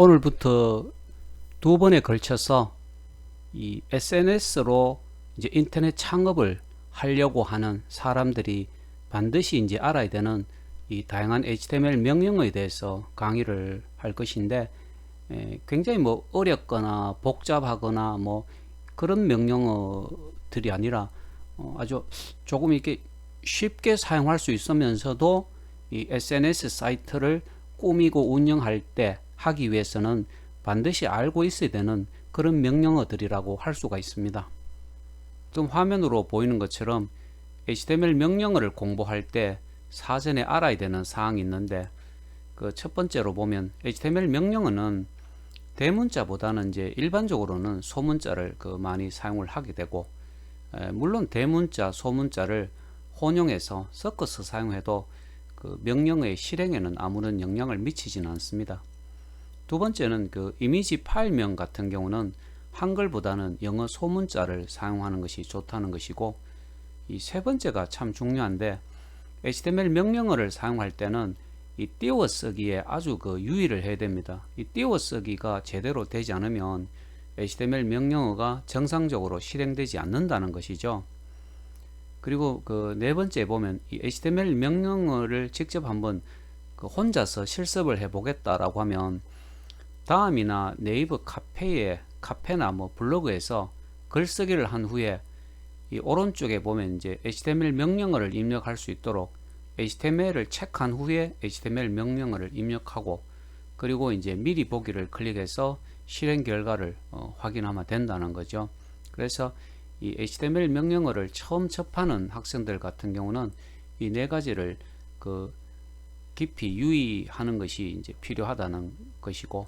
오늘부터 두 번에 걸쳐서 이 SNS로 이제 인터넷 창업을 하려고 하는 사람들이 반드시 이제 알아야 되는 이 다양한 HTML 명령어에 대해서 강의를 할 것인데, 굉장히 뭐 어렵거나 복잡하거나 뭐 그런 명령어들이 아니라 아주 조금 이렇게 쉽게 사용할 수 있으면서도 이 SNS 사이트를 꾸미고 운영할 때 하기 위해서는 반드시 알고 있어야 되는 그런 명령어들이라고 할 수가 있습니다. 지금 화면으로 보이는 것처럼 HTML 명령어를 공부할 때 사전에 알아야 되는 사항이 있는데, 그 첫 번째로 보면 HTML 명령어는 대문자보다는 이제 일반적으로는 소문자를 많이 사용을 하게 되고, 물론 대문자, 소문자를 혼용해서 섞어서 사용해도 그 명령어의 실행에는 아무런 영향을 미치지는 않습니다. 두 번째는 그 이미지 파일명 같은 경우는 한글보다는 영어 소문자를 사용하는 것이 좋다는 것이고, 이 세 번째가 참 중요한데, HTML 명령어를 사용할 때는 이 띄워쓰기에 아주 유의를 해야 됩니다. 이 띄워쓰기가 제대로 되지 않으면 HTML 명령어가 정상적으로 실행되지 않는다는 것이죠. 그리고 그 네 번째 보면 이 HTML 명령어를 직접 한번 혼자서 실습을 해 보겠다라고 하면 다음이나 네이버 카페나 뭐 블로그에서 글쓰기를 한 후에 이 오른쪽에 보면 이제 HTML 명령어를 입력할 수 있도록 HTML을 체크한 후에 HTML 명령어를 입력하고, 그리고 이제 미리 보기를 클릭해서 실행 결과를 확인하면 된다는 거죠. 그래서 이 HTML 명령어를 처음 접하는 학생들 같은 경우는 이 네 가지를 깊이 유의하는 것이 이제 필요하다는 것이고,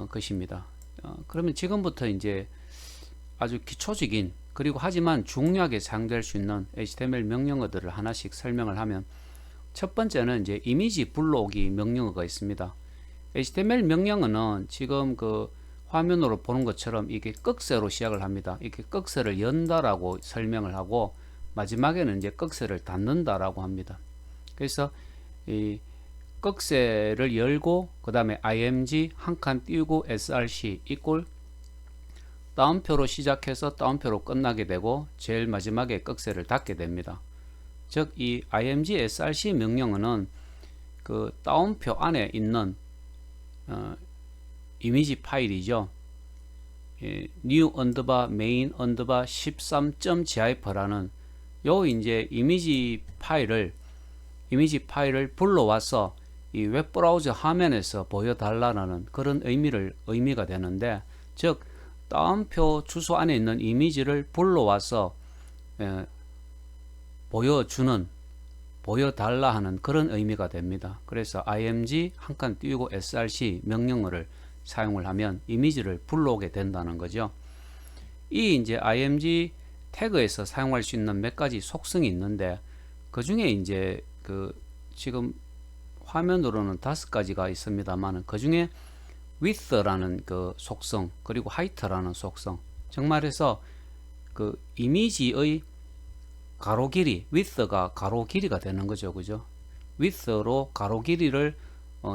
것입니다. 그러면 지금부터 이제 아주 기초적인, 그리고 하지만 중요하게 사용될 수 있는 HTML 명령어들을 하나씩 설명을 하면, 첫 번째는 이제 이미지 불러오기 명령어가 있습니다. HTML 명령어는 지금 그 화면으로 보는 것처럼 이게 꺽쇠로 시작을 합니다. 이렇게 꺽쇠를 연다라고 설명을 하고, 마지막에는 이제 꺽쇠를 닫는다라고 합니다. 그래서 이 꺽쇠를 열고 그 다음에 img 한 칸 띄우고 src 이꼴 따옴표로 시작해서 따옴표로 끝나게 되고, 제일 마지막에 꺽쇠를 닫게 됩니다. 즉 이 img src 명령어는 그 따옴표 안에 있는 이미지 파일이죠. new underbar main underbar 13.gif라는 요 이제 이미지 파일을 불러와서 이 웹브라우저 화면에서 보여달라는 그런 의미가 되는데, 즉 따옴표 주소 안에 있는 이미지를 불러와서 보여달라 하는 그런 의미가 됩니다. 그래서 img 한 칸 띄우고 src 명령어를 사용을 하면 이미지를 불러오게 된다는 거죠. 이 이제 img 태그에서 사용할 수 있는 몇 가지 속성이 있는데, 그 중에 이제 지금 화면으로는 5가지가 있습니다만, 그 중에 width라는 그 속성, 그리고 height라는 속성, 정말해서 그 이미지의 가로 길이, width가 가로 길이가 되는 거죠. 그죠? width로 가로 길이를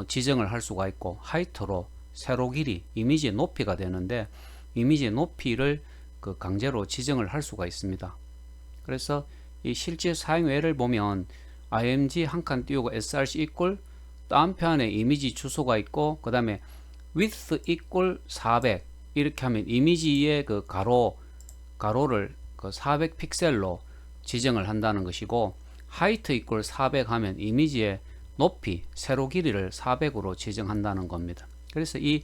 지정을 할 수가 있고, height로 세로 길이, 이미지의 높이가 되는데, 이미지의 높이를 강제로 지정을 할 수가 있습니다. 그래서 이 실제 사용예를 보면 img 한 칸 띄우고 src 이꼴 따옴표 안에 이미지 주소가 있고, 그 다음에 width 이꼴 400 이렇게 하면 이미지의 그 가로를 400 픽셀로 지정을 한다는 것이고, height 이꼴 400 하면 이미지의 높이, 세로 길이를 400으로 지정한다는 겁니다. 그래서 이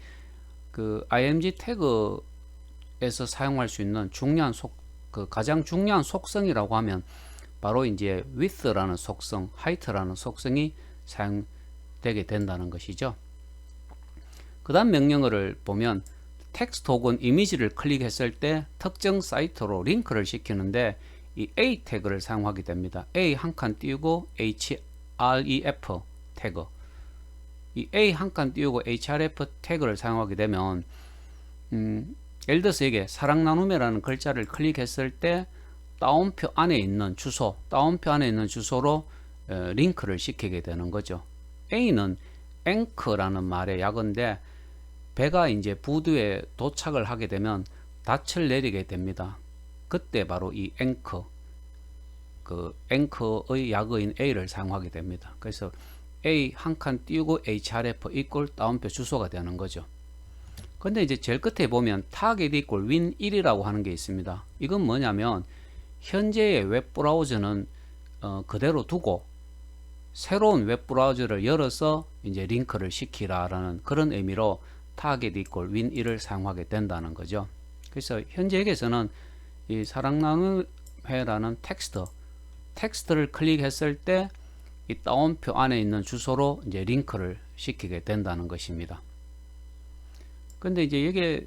img 태그에서 사용할 수 있는 가장 중요한 속성이라고 하면 바로 이제 width라는 속성, height라는 속성이 사용되게 된다는 것이죠. 그 다음 명령어를 보면 텍스트 혹은 이미지를 클릭했을 때 특정 사이트로 링크를 시키는데 이 A 태그를 사용하게 됩니다. A 한 칸 띄우고 href 태그, 이 A 한 칸 띄우고 href 태그를 사용하게 되면 예를 들어서 이게 사랑 나눔이라는 글자를 클릭했을 때 따옴표 안에 있는 주소로 링크를 시키게 되는 거죠. A는 앵커라는 말의 약어인데, 배가 이제 부두에 도착을 하게 되면 닻을 내리게 됩니다. 그때 바로 이 앵커, 그 앵커의 약어인 A를 사용하게 됩니다. 그래서 A 한 칸 띄우고 href 이꼴 다운표 주소가 되는 거죠. 근데 이제 제일 끝에 보면 target equal win1이라고 하는 게 있습니다. 이건 뭐냐면 현재의 웹브라우저는 그대로 두고 새로운 웹브라우저를 열어서 이제 링크를 시키라라는 그런 의미로 target equal win1을 사용하게 된다는 거죠. 그래서 현재에게서는 이 사랑 나눔 회라는 텍스트를 클릭했을 때 이 다운표 안에 있는 주소로 이제 링크를 시키게 된다는 것입니다. 근데 이제 여기에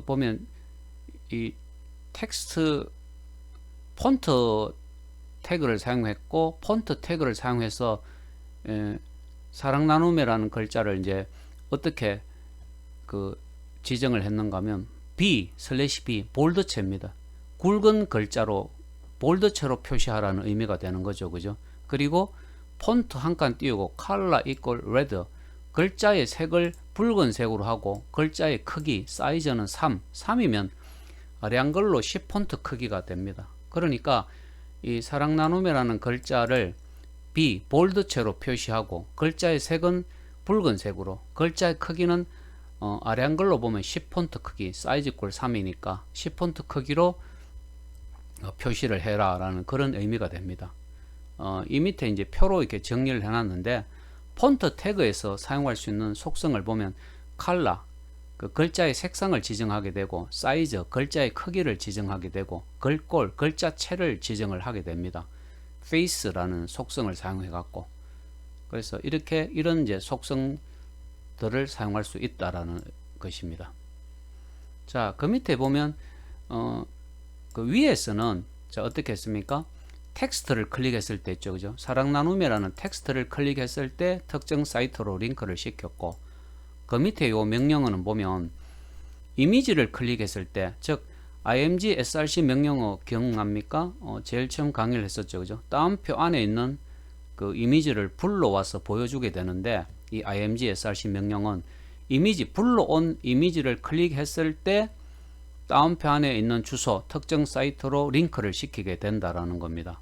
보면 이 텍스트 폰트 태그를 사용했고, 폰트 태그를 사용해서 사랑 나눔이라는 글자를 이제 어떻게 그 지정을 했는가 하면 B 볼드체입니다. 굵은 글자로 볼드체로 표시하라는 의미가 되는 거죠. 그죠? 그리고 폰트 한 칸 띄우고 color equal red, 글자의 색을 붉은색으로 하고 글자의 크기 사이즈는 3이면 아량글로 10폰트 크기가 됩니다. 그러니까 이 사랑 나눔이라는 글자를 B 볼드체로 표시하고 글자의 색은 붉은색으로, 글자의 크기는 아량글로 보면 10폰트 크기, 사이즈 꼴 3이니까 10폰트 크기로 표시를 해라 라는 그런 의미가 됩니다. 이 밑에 이제 표로 이렇게 정리를 해놨는데, 폰트 태그에서 사용할 수 있는 속성을 보면 컬러, 그 글자의 색상을 지정하게 되고, 사이즈, 글자의 크기를 지정하게 되고, 글꼴, 글자체를 지정을 하게 됩니다. face라는 속성을 사용해 갖고, 그래서 이런 이제 속성들을 사용할 수 있다라는 것입니다. 자, 그 밑에 보면 그 위에서는 자 어떻게 했습니까? 텍스트를 클릭했을 때 있죠, 그죠? 사랑 나눔이라는 텍스트를 클릭했을 때 특정 사이트로 링크를 시켰고, 그 밑에 요 명령어는 보면 이미지를 클릭했을 때, 즉 img src 명령어 기억납니까? 제일 처음 강의를 했었죠, 그죠? 다운표 안에 있는 그 이미지를 불러와서 보여주게 되는데, 이 img src 명령은 불러온 이미지를 클릭했을 때 다운표 안에 있는 주소, 특정 사이트로 링크를 시키게 된다라는 겁니다.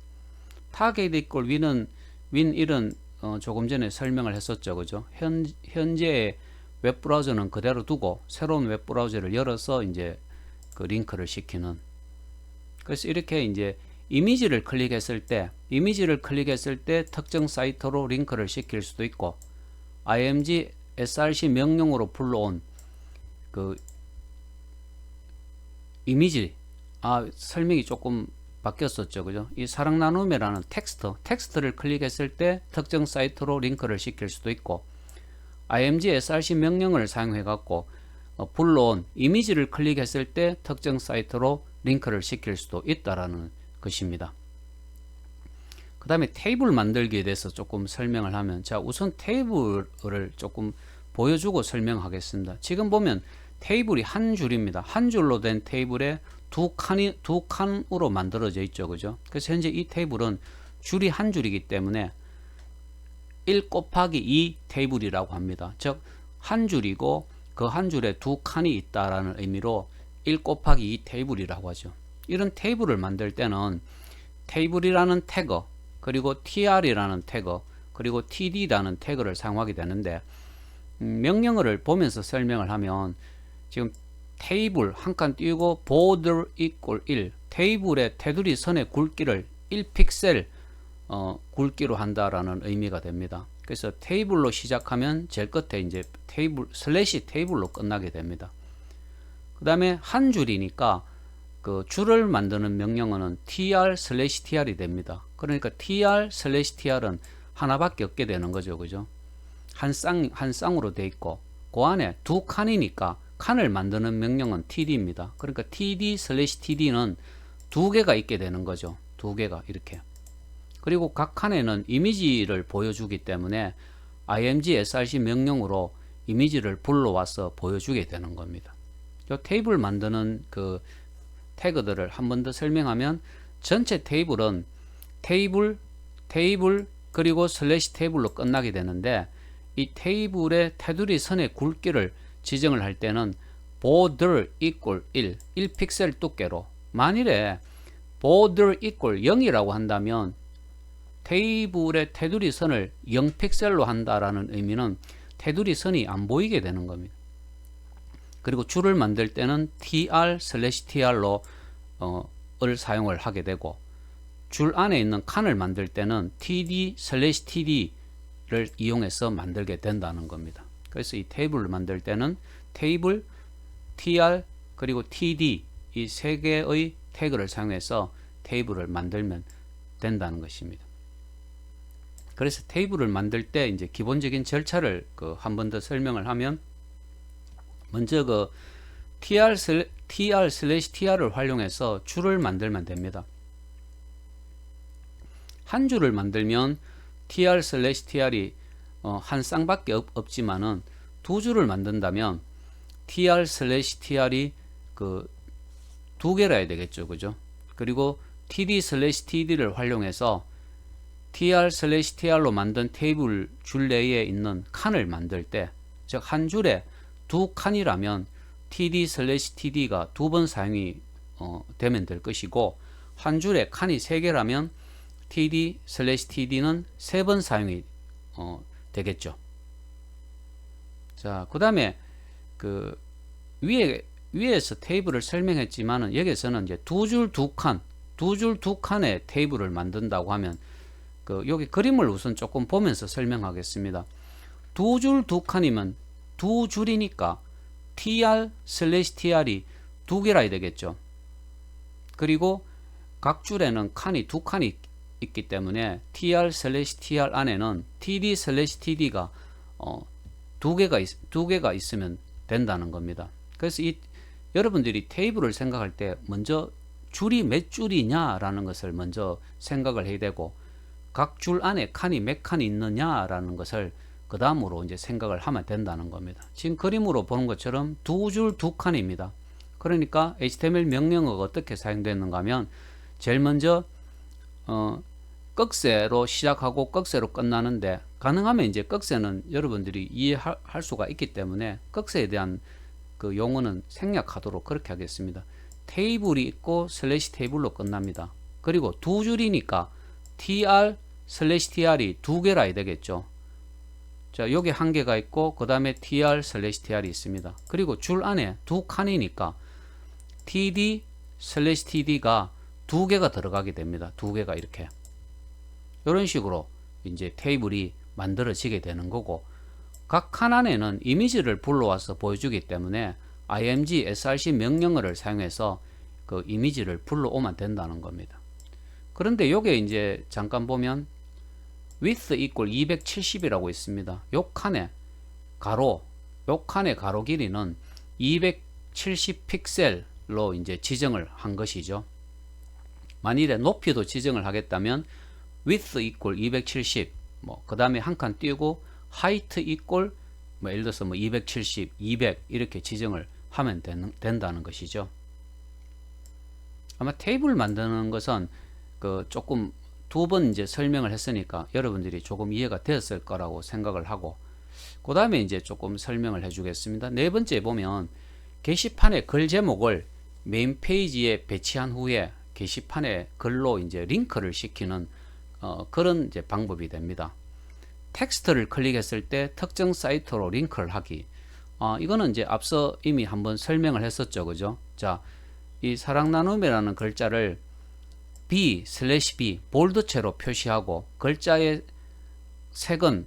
target equal win1은 조금 전에 설명을 했었죠, 그죠? 현재의 웹브라우저는 그대로 두고 새로운 웹브라우저를 열어서 이제 그 링크를 시키는. 그래서 이렇게 이제 이미지를 클릭했을 때 특정 사이트로 링크를 시킬 수도 있고, img src 명령으로 불러온 그 이미지, 설명이 조금 바뀌었었죠, 그죠? 이 사랑 나눔이라는 텍스트를 클릭했을 때 특정 사이트로 링크를 시킬 수도 있고, img src 명령을 사용해 갖고 불러온 이미지를 클릭했을 때 특정 사이트로 링크를 시킬 수도 있다라는 것입니다. 그 다음에 테이블 만들기에 대해서 조금 설명을 하면, 자 우선 테이블을 조금 보여주고 설명하겠습니다. 지금 보면 테이블이 한 줄입니다. 한 줄로 된 테이블에 두 칸으로 만들어져 있죠, 그죠? 그래서 현재 이 테이블은 줄이 한 줄이기 때문에 1 곱하기 2 테이블이라고 합니다. 즉 한 줄이고 그 한 줄에 두 칸이 있다라는 의미로 1 곱하기 2 테이블이라고 하죠. 이런 테이블을 만들 때는 테이블이라는 태그, 그리고 tr이라는 태그, 그리고 td라는 태그를 사용하게 되는데, 명령어를 보면서 설명을 하면 지금 테이블 한 칸 띄우고 border equal 1, 테이블의 테두리 선의 굵기를 1픽셀 굵기로 한다라는 의미가 됩니다. 그래서 테이블로 시작하면 제일 끝에 이제 테이블로 끝나게 됩니다. 그 다음에 한 줄이니까 그 줄을 만드는 명령어는 tr/tr이 됩니다. 그러니까 tr/tr은 하나밖에 없게 되는 거죠, 그죠? 한 쌍으로 돼 있고, 그 안에 두 칸이니까 칸을 만드는 명령은 td입니다. 그러니까 td/td는 두 개가 있게 되는 거죠. 두 개가 이렇게. 그리고 각 칸에는 이미지를 보여주기 때문에 img src 명령으로 이미지를 불러와서 보여주게 되는 겁니다. 이 테이블 만드는 그 태그들을 한 번 더 설명하면, 전체 테이블은 테이블 그리고 슬래시 테이블로 끝나게 되는데, 이 테이블의 테두리 선의 굵기를 지정을 할 때는 border equal 1픽셀 두께로, 만일에 border equal 0이라고 한다면 테이블의 테두리 선을 0픽셀로 한다라는 의미는 테두리 선이 안 보이게 되는 겁니다. 그리고 줄을 만들 때는 tr/tr로 을 사용을 하게 되고, 줄 안에 있는 칸을 만들 때는 td/td를 이용해서 만들게 된다는 겁니다. 그래서 이 테이블을 만들 때는 테이블, tr, 그리고 td 이 세 개의 태그를 사용해서 테이블을 만들면 된다는 것입니다. 그래서 테이블을 만들 때 이제 기본적인 절차를 한 번 더 설명을 하면, 먼저 tr/tr를 활용해서 줄을 만들면 됩니다. 한 줄을 만들면 tr/tr이 한 쌍밖에 없지만은 두 줄을 만든다면 tr/tr이 두 개라 해야 되겠죠, 그죠? 그리고 td/td를 활용해서 tr/tr로 만든 테이블 줄 내에 있는 칸을 만들 때, 즉 한 줄에 두 칸이라면 td/td가 두 번 사용이 되면 될 것이고, 한 줄에 칸이 세 개라면 td/td는 세 번 사용이 되겠죠. 자, 그 다음에 위에서 테이블을 설명했지만은 여기서는 이제 두 줄 두 칸의 테이블을 만든다고 하면, 여기 그림을 우선 조금 보면서 설명하겠습니다. 두 줄 두 칸이면 두 줄이니까 tr/tr이 두 개라 해야 되겠죠. 그리고 각 줄에는 두 칸이 있기 때문에 tr/tr 안에는 td/td가 두 개가 있으면 된다는 겁니다. 그래서 여러분들이 테이블을 생각할 때 먼저 줄이 몇 줄이냐라는 것을 먼저 생각을 해야 되고, 각 줄 안에 칸이 몇 칸이 있느냐라는 것을 그 다음으로 이제 생각을 하면 된다는 겁니다. 지금 그림으로 보는 것처럼 두 줄 두 칸입니다. 그러니까 HTML 명령어가 어떻게 사용되는가 하면, 제일 먼저 꺽쇠로 시작하고 꺽쇠로 끝나는데, 가능하면 이제 꺽쇠는 여러분들이 이해할 수가 있기 때문에 꺽쇠에 대한 용어는 생략하도록 그렇게 하겠습니다. 테이블이 있고 슬래시 테이블로 끝납니다. 그리고 두 줄이니까 tr/tr이 두 개라 해야 되겠죠. 자, 여기 한 개가 있고 그 다음에 tr/tr이 있습니다. 그리고 줄 안에 두 칸이니까 td/td가 두 개가 들어가게 됩니다. 두 개가 이렇게 이런 식으로 이제 테이블이 만들어지게 되는 거고, 각 칸 안에는 이미지를 불러와서 보여주기 때문에 img src 명령어를 사용해서 그 이미지를 불러오면 된다는 겁니다. 그런데 요게 이제 잠깐 보면 width equal 270이라고 있습니다. 요 칸의 가로 길이는 270 픽셀로 이제 지정을 한 것이죠. 만일에 높이도 지정을 하겠다면 width equal 270, 그 다음에 한 칸 띄우고 height equal 예를 들어서 270, 200 이렇게 지정을 하면 된다는 것이죠. 아마 테이블 만드는 것은 조금 두 번 이제 설명을 했으니까 여러분들이 조금 이해가 되었을 거라고 생각을 하고, 그 다음에 이제 조금 설명을 해주겠습니다. 네 번째 보면 게시판의 글 제목을 메인 페이지에 배치한 후에 게시판에 글로 이제 링크를 시키는 그런 이제 방법이 됩니다. 텍스트를 클릭했을 때 특정 사이트로 링크를 하기. 이거는 이제 앞서 이미 한번 설명을 했었죠, 그죠? 자, 이 사랑 나눔이라는 글자를 B/B 볼드체로 표시하고 글자의 색은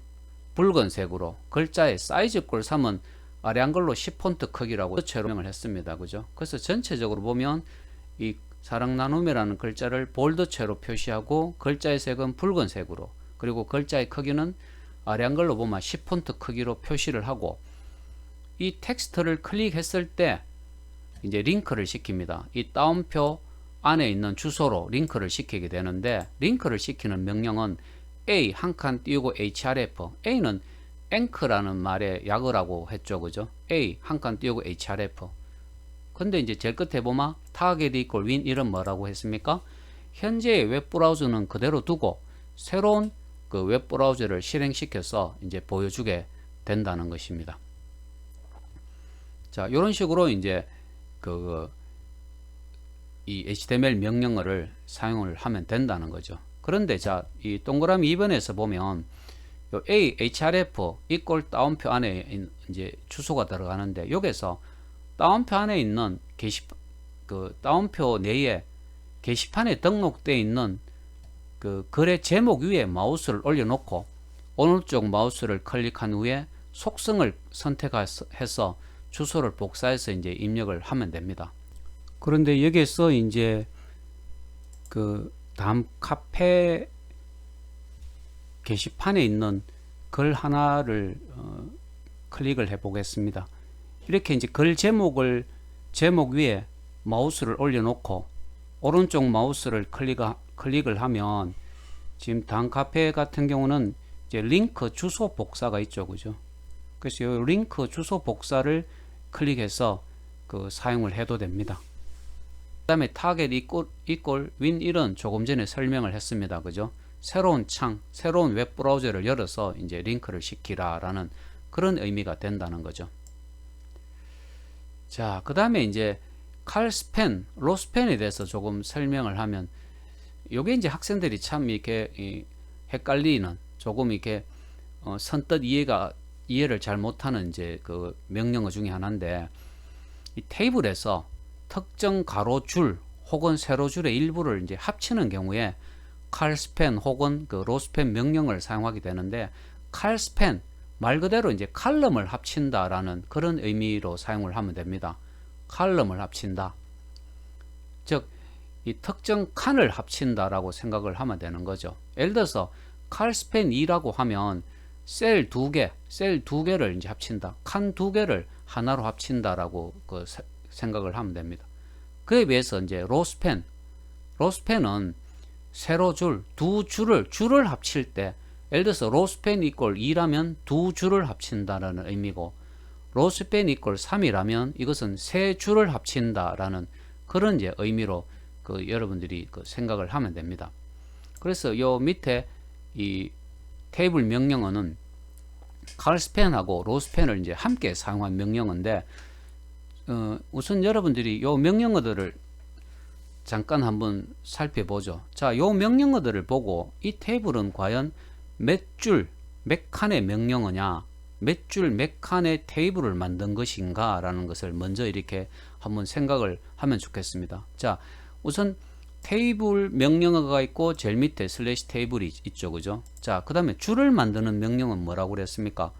붉은색으로, 글자의 사이즈 꼴 3은 아래 한글로 10폰트 크기라고 설명을 했습니다, 그죠? 그래서 전체적으로 보면 이 사랑 나눔이라는 글자를 볼드체로 표시하고 글자의 색은 붉은색으로, 그리고 글자의 크기는 아래 한글로 보면 10폰트 크기로 표시를 하고, 이 텍스트를 클릭했을 때 이제 링크를 시킵니다. 이 따옴표 안에 있는 주소로 링크를 시키게 되는데, 링크를 시키는 명령은 A 한 칸 띄우고 href, A는 앵크라는 말의 약어라고 했죠, 그죠? A 한 칸 띄우고 href. 근데 이제 제일 끝에 보면 target equal win 이런 뭐라고 했습니까? 현재의 웹브라우저는 그대로 두고 새로운 그 웹브라우저를 실행시켜서 이제 보여주게 된다는 것입니다. 자, 이런 식으로 이제 이 HTML 명령어를 사용을 하면 된다는 거죠. 그런데 자, 이 동그라미 2번에서 보면 요 A, href 이꼴 따옴표 안에 이제 주소가 들어가는데, 여기서 따옴표 안에 있는 따옴표 내에 게시판에 등록되어 있는 글의 제목 위에 마우스를 올려놓고 오른쪽 마우스를 클릭한 후에 속성을 선택해서 주소를 복사해서 이제 입력을 하면 됩니다. 그런데 여기서 이제 다음 카페 게시판에 있는 글 하나를 클릭을 해 보겠습니다. 이렇게 이제 글 제목 위에 마우스를 올려놓고 오른쪽 마우스를 클릭을 하면, 지금 다음 카페 같은 경우는 이제 링크 주소 복사가 있죠, 그죠? 그래서 이 링크 주소 복사를 클릭해서 사용을 해도 됩니다. 그 다음에 타겟 이꼴 win1은 조금 전에 설명을 했습니다, 그죠? 새로운 창, 새로운 웹브라우저를 열어서 이제 링크를 시키라 라는 그런 의미가 된다는 거죠. 자, 그 다음에 이제 칼스팬, 로스팬에 대해서 조금 설명을 하면, 요게 이제 학생들이 참 이렇게 헷갈리는, 조금 이렇게 선뜻 이해를 잘 못하는 이제 명령어 중에 하나인데, 이 테이블에서 특정 가로줄 혹은 세로줄의 일부를 이제 합치는 경우에 칼스팬 혹은 로스팬 명령을 사용하게 되는데, 칼스팬 말 그대로 이제 칼럼을 합친다라는 그런 의미로 사용을 하면 됩니다. 칼럼을 합친다. 즉, 이 특정 칸을 합친다라고 생각을 하면 되는 거죠. 예를 들어서 칼스팬 2라고 하면 셀 두 개를 이제 합친다. 칸 두 개를 하나로 합친다라고 생각을 하면 됩니다. 그에 비해서 이제 로스팬은 세로줄, 줄을 합칠 때, 예를 들어서 로스팬 이꼴 2라면 두 줄을 합친다라는 의미고, 로스팬 이꼴 3이라면 이것은 세 줄을 합친다라는 그런 이제 의미로 여러분들이 생각을 하면 됩니다. 그래서 요 밑에 이 테이블 명령어는 칼스팬하고 로스팬을 이제 함께 사용한 명령어인데, 우선 여러분들이 요 명령어들을 잠깐 한번 살펴보죠. 자, 요 명령어들을 보고 이 테이블은 과연 몇 줄, 몇 칸의 명령어냐, 몇 줄, 몇 칸의 테이블을 만든 것인가 라는 것을 먼저 이렇게 한번 생각을 하면 좋겠습니다. 자, 우선 테이블 명령어가 있고 제일 밑에 슬래시 테이블이 있죠, 그죠? 자, 그 다음에 줄을 만드는 명령어는 뭐라고 그랬습니까?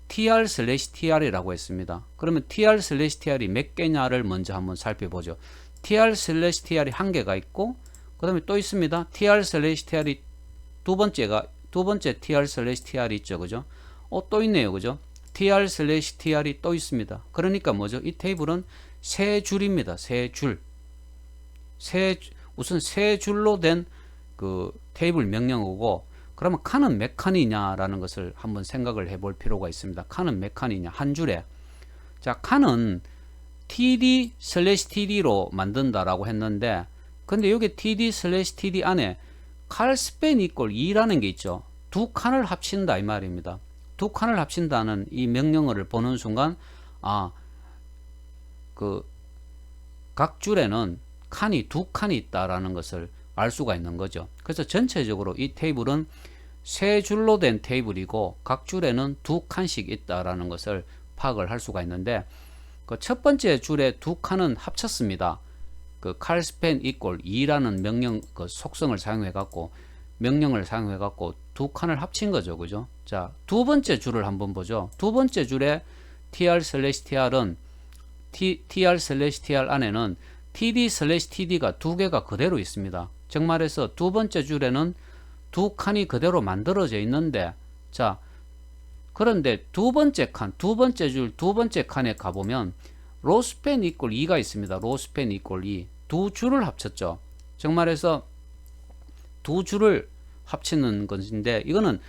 tr 슬래시 tr이라고 했습니다. 그러면 tr 슬래시 tr이 몇 개냐를 먼저 한번 살펴보죠. tr 슬래시 tr이 한 개가 있고, 그 다음에 또 있습니다. tr 슬래시 tr이 두 번째 tr 슬래시 tr이 있죠, 그죠? 또 있네요, 그죠? tr 슬래시 tr이 또 있습니다. 그러니까 뭐죠? 이 테이블은 세 줄입니다. 세 줄. 우선 세 줄로 된 테이블 명령어고, 그러면 칸은 몇 칸이냐라는 것을 한번 생각을 해볼 필요가 있습니다. 칸은 몇 칸이냐, 한 줄에. 자, 칸은 td 슬래시 td로 만든다라고 했는데, 근데 여기 td 슬래시 td 안에 칼스팬 이꼴 2라는 게 있죠. 두 칸을 합친다 이 말입니다. 두 칸을 합친다는 이 명령어를 보는 순간, 각 줄에는 칸이 두 칸이 있다라는 것을 알 수가 있는 거죠. 그래서 전체적으로 이 테이블은 세 줄로 된 테이블이고 각 줄에는 두 칸씩 있다라는 것을 파악을 할 수가 있는데, 첫 번째 줄에 두 칸은 합쳤습니다. 칼스팬 이꼴 2라는 명령 속성을 사용해 갖고 명령을 사용해 갖고 두 칸을 합친 거죠, 그죠? 자, 두 번째 줄을 한번 보죠. 두 번째 줄에 tr 슬래시 tr은 tr 슬래시 tr 안에는 td 슬래시 td가 두 개가 그대로 있습니다. 즉 말해서 두 번째 줄에는 두 칸이 그대로 만들어져 있는데, 자, 그런데 두 번째 칸, 두 번째 줄, 두 번째 칸에 가보면 로스팬 이꼴 2가 있습니다. 로스팬 이꼴 2. 두 줄을 합쳤죠. 즉 말해서 두 줄을 합치는 것인데, 이거는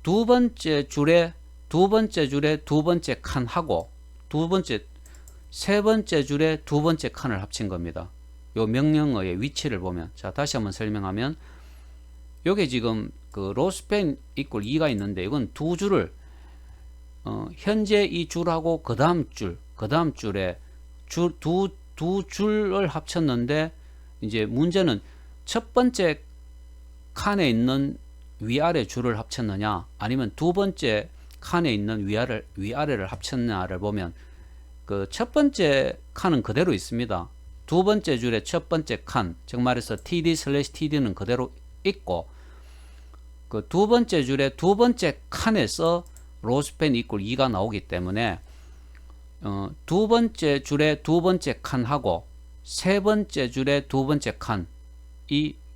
두 번째 줄에 두 번째 칸하고 세 번째 줄에 두 번째 칸을 합친 겁니다. 요 명령어의 위치를 보면, 자, 다시 한번 설명하면, 요게 지금 로스팬 이꼴 2가 있는데, 이건 두 줄을 현재 이 줄하고 그 다음 줄에 두 줄을 합쳤는데 이제 문제는 첫 번째 칸에 있는 위아래 줄을 합쳤느냐 아니면 두 번째 칸에 있는 위아래를 합쳤느냐를 보면 그 첫 번째 칸은 그대로 있습니다. 두 번째 줄의 첫 번째 칸, 즉 말해서 td/td는 그대로 있고 그 두 번째 줄의 두 번째 칸에서 로스팬 이퀄 2가 나오기 때문에 두 번째 줄의 두 번째 칸하고 세 번째 줄의 두 번째 칸이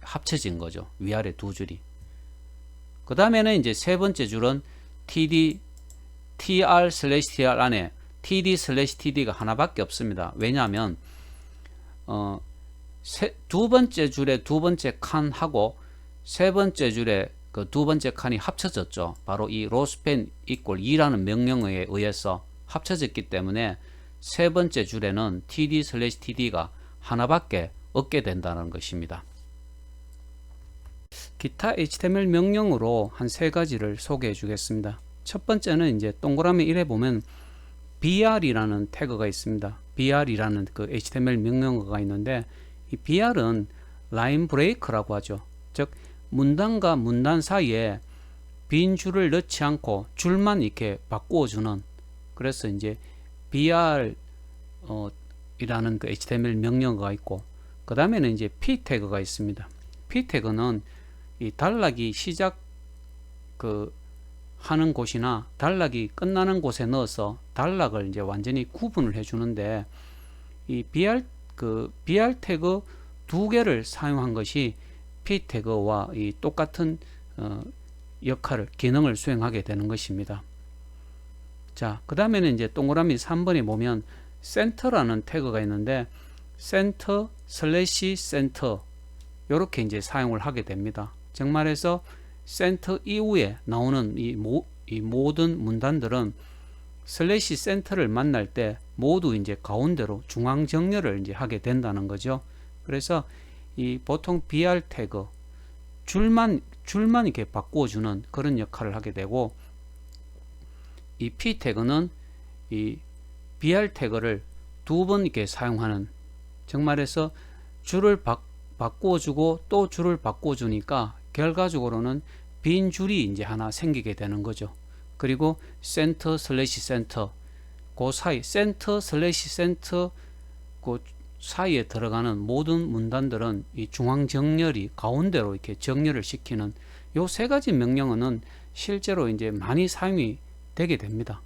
합쳐진 거죠. 위아래 두 줄이. 그 다음에는 이제 세 번째 줄은 tr/tr 안에 td/td가 하나밖에 없습니다. 왜냐하면 두 번째 줄의 두 번째 칸하고 세 번째 줄의 그 두 번째 칸이 합쳐졌죠. 바로 이 로스팬 이퀄 2라는 명령어에 의해서 합쳐졌기 때문에 세 번째 줄에는 td/td가 하나밖에 없게 된다는 것입니다. 기타 HTML 명령으로 한 세 가지를 소개해 주겠습니다. 첫 번째는 이제 동그라미 1에 보면 br이라는 태그가 있습니다. br이라는 그 HTML 명령어가 있는데 이 br은 라인 브레이크라고 하죠. 즉 문단과 문단 사이에 빈 줄을 넣지 않고 줄만 이렇게 바꾸어 주는, 그래서 이제 br 이라는 그 HTML 명령어가 있고, 그 다음에는 이제 p 태그가 있습니다. p 태그는 이 단락이 시작 하는 곳이나 단락이 끝나는 곳에 넣어서 단락을 이제 완전히 구분을 해 주는데, 이 br 태그 두 개를 사용한 것이 p 태그와 이 똑같은 기능을 수행하게 되는 것입니다. 자, 그 다음에는 이제 동그라미 3번에 보면 센터라는 태그가 있는데 센터 슬래시 센터 이렇게 이제 사용을 하게 됩니다. 즉 말해서 센터 이후에 나오는 이 모든 문단들은 슬래시 센터를 만날 때 모두 이제 가운데로 중앙 정렬을 이제 하게 된다는 거죠. 그래서 이 보통 br 태그 줄만 이렇게 바꾸어주는 그런 역할을 하게 되고, 이 p 태그는 이 br 태그를 두 번 이렇게 사용하는, 즉 말해서 줄을 바꾸어주고 또 줄을 바꾸어주니까 결과적으로는 빈 줄이 이제 하나 생기게 되는 거죠. 그리고 센터 슬래시 센터 그 사이, 센터 슬래시 센터 그 사이에 들어가는 모든 문단들은 이 중앙 정렬이 가운데로 이렇게 정렬을 시키는 요 세 가지 명령어는 실제로 이제 많이 사용이 되게 됩니다.